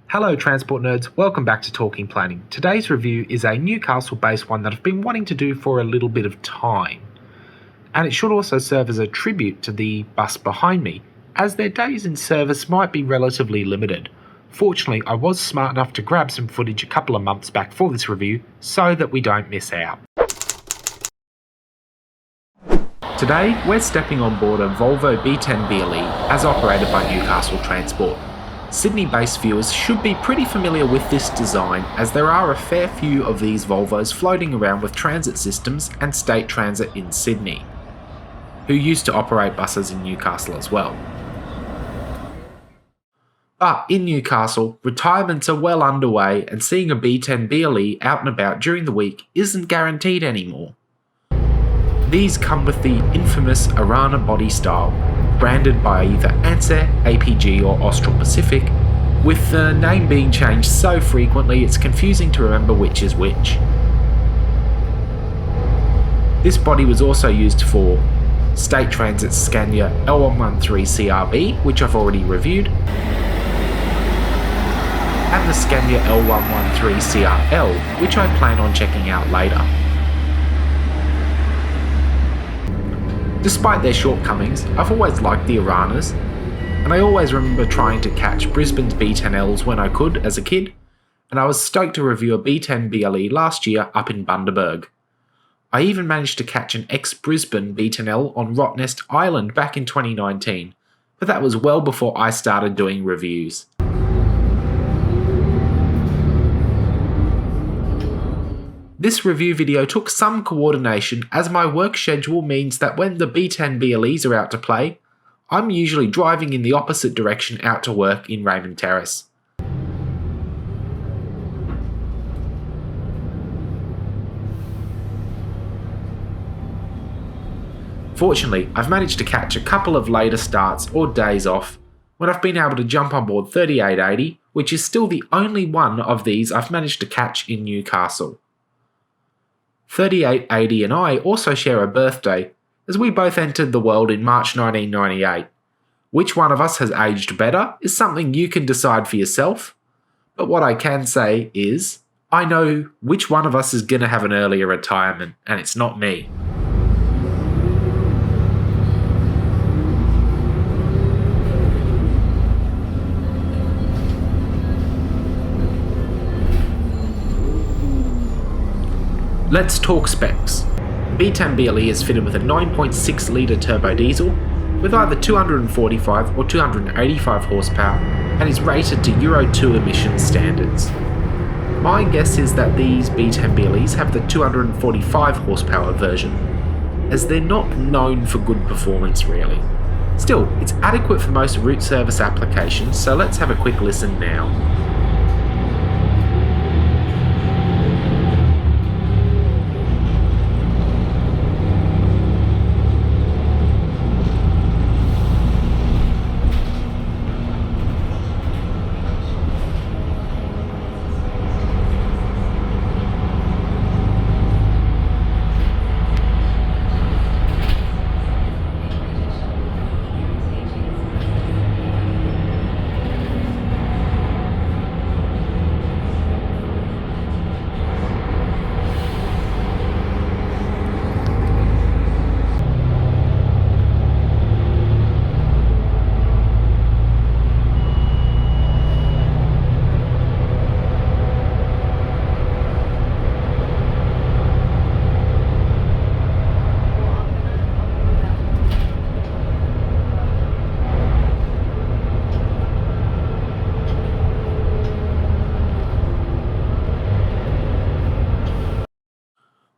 Hello Transport Nerds, welcome back to Talking Planning. Today's review is a Newcastle based one that I've been wanting to do for a little bit of time. And it should also serve as a tribute to the bus behind me, as their days in service might be relatively limited. Fortunately, I was smart enough to grab some footage a couple of months back for this review so that we don't miss out. Today, we're stepping on board a Volvo B10BLE as operated by Newcastle Transport. Sydney-based viewers should be pretty familiar with this design, as there are a fair few of these Volvos floating around with transit systems and state transit in Sydney, who used to operate buses in Newcastle as well. But in Newcastle, retirements are well underway and seeing a B10BLE out and about during the week isn't guaranteed anymore. These come with the infamous Orana body style, branded by either Ansett, APG or Austral Pacific, with the name being changed so frequently it's confusing to remember which is which. This body was also used for State Transit's Scania L113CRB, which I've already reviewed, and the Scania L113CRL, which I plan on checking out later. Despite their shortcomings, I've always liked the Oranas, and I always remember trying to catch Brisbane's B10Ls when I could as a kid, and I was stoked to review a B10BLE last year up in Bundaberg. I even managed to catch an ex-Brisbane B10L on Rottnest Island back in 2019, but that was well before I started doing reviews. This review video took some coordination, as my work schedule means that when the B10BLEs are out to play, I'm usually driving in the opposite direction out to work in Raymond Terrace. Fortunately, I've managed to catch a couple of later starts or days off when I've been able to jump on board 3880, which is still the only one of these I've managed to catch in Newcastle. 3880 and I also share a birthday, as we both entered the world in March 1998. Which one of us has aged better is something you can decide for yourself, but what I can say is, I know which one of us is going to have an earlier retirement, and it's not me. Let's talk specs. The B10BLE is fitted with a 9.6 litre turbo diesel with either 245 or 285 horsepower and is rated to Euro 2 emissions standards. My guess is that these B10BLEs have the 245 horsepower version, as they're not known for good performance really. Still, it's adequate for most route service applications, so let's have a quick listen now.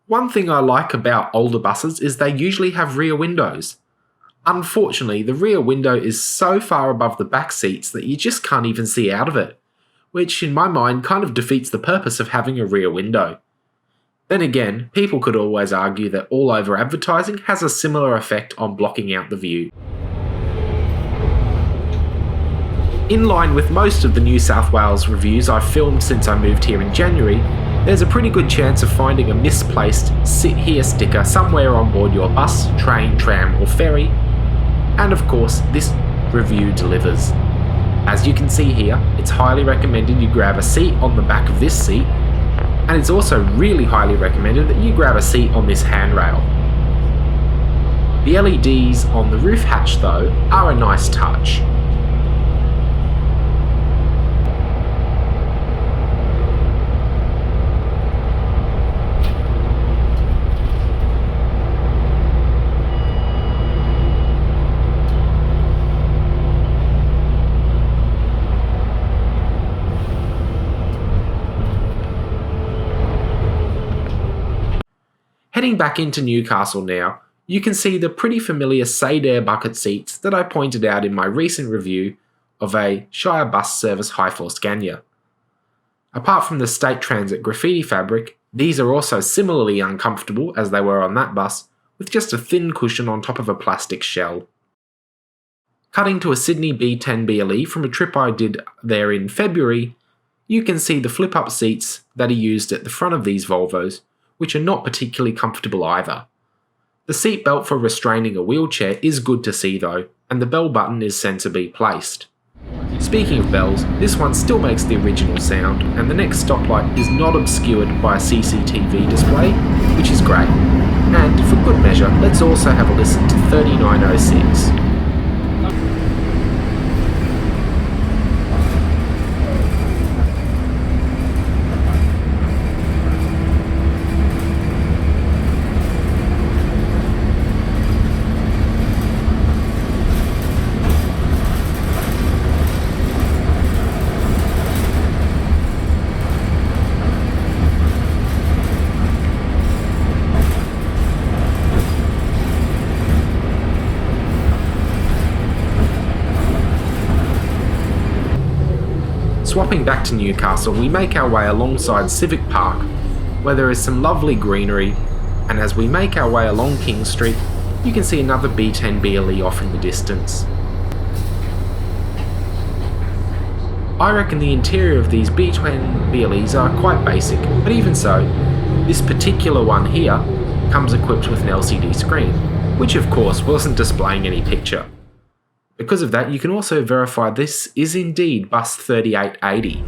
One thing I like about older buses is they usually have rear windows. Unfortunately, the rear window is so far above the back seats that you just can't even see out of it, which in my mind kind of defeats the purpose of having a rear window. Then again, people could always argue that all-over advertising has a similar effect on blocking out the view. In line with most of the New South Wales reviews I've filmed since I moved here in January, there's a pretty good chance of finding a misplaced "Sit Here" sticker somewhere on board your bus, train, tram or ferry, and of course this review delivers. As you can see here, it's highly recommended you grab a seat on the back of this seat, and it's also really highly recommended that you grab a seat on this handrail. The LEDs on the roof hatch though are a nice touch. Heading back into Newcastle now, you can see the pretty familiar Sadair bucket seats that I pointed out in my recent review of a Shire bus service high-floor Scania. Apart from the State Transit graffiti fabric, these are also similarly uncomfortable as they were on that bus, with just a thin cushion on top of a plastic shell. Cutting to a Sydney B10BLE from a trip I did there in February, you can see the flip-up seats that are used at the front of these Volvos, which are not particularly comfortable either. The seat belt for restraining a wheelchair is good to see though, and the bell button is sensibly placed. Speaking of bells, this one still makes the original sound, and the next stoplight is not obscured by a CCTV display, which is great. And for good measure, let's also have a listen to 3906. Swapping back to Newcastle, we make our way alongside Civic Park, where there is some lovely greenery, and as we make our way along King Street, you can see another B10BLE off in the distance. I reckon the interior of these B10BLEs are quite basic, but even so, this particular one here comes equipped with an LCD screen, which of course wasn't displaying any picture. Because of that, you can also verify this is indeed bus 3880.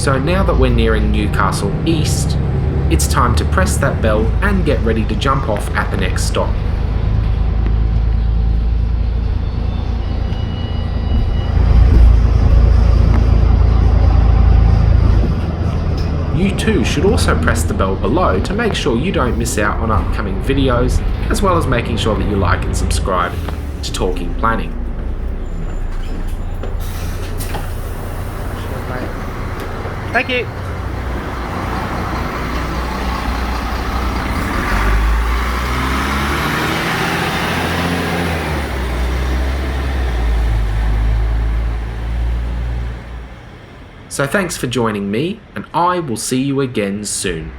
So now that we're nearing Newcastle East, it's time to press that bell and get ready to jump off at the next stop. You too should also press the bell below to make sure you don't miss out on upcoming videos, as well as making sure that you like and subscribe to Talking Planning. Thank you. So thanks for joining me, and I will see you again soon.